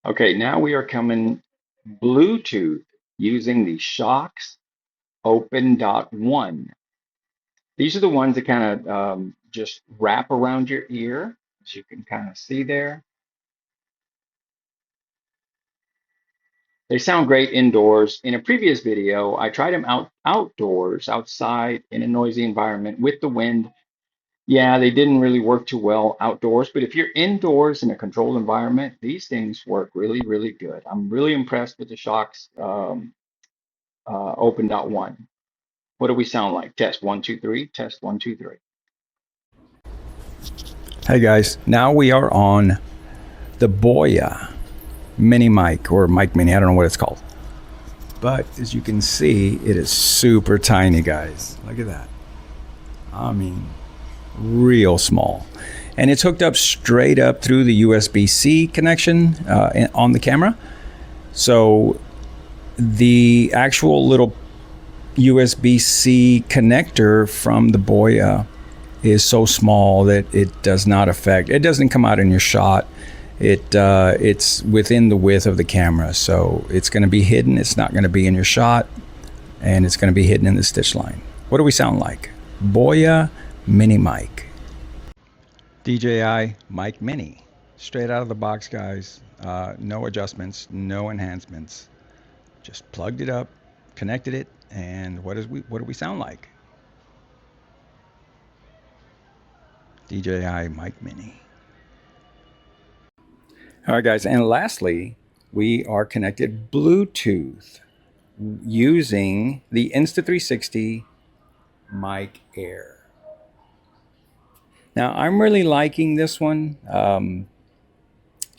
Okay, now we are coming Bluetooth using the Shokz Opendot1. These are the ones that kind of just wrap around your ear, as you can kind of see there. They sound great indoors. In a previous video, I tried them outdoors, outside in a noisy environment with the wind. Yeah, they didn't really work too well outdoors, but if you're indoors in a controlled environment, these things work really, really good. I'm really impressed with the Shokz Open.1. What do we sound like? Test one, two, three. Test one, two, three. Hey guys, now we are on the Boya Mini Mic or Mic Mini. I don't know what it's called. But as you can see, it is super tiny, guys. Look at that. I mean, real small. And it's hooked up straight up through the USB-C connection on the camera. So the actual little USB-C connector from the Boya is so small that it does not affect, it doesn't come out in your shot. It's within the width of the camera, so it's going to be hidden. It's not going to be in your shot, and it's going to be hidden in the stitch line. What do we sound like? Boya Mini Mic. DJI Mic Mini, straight out of the box, guys. No adjustments, no enhancements. Just plugged it up, connected it, and what do we sound like? DJI Mic Mini. All right, guys, and lastly, we are connected Bluetooth using the Insta360 Mic Air. Now, I'm really liking this one.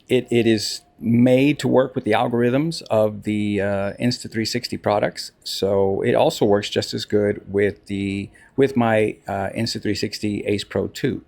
It is made to work with the algorithms of the Insta360 products, so it also works just as good with my Insta360 Ace Pro 2.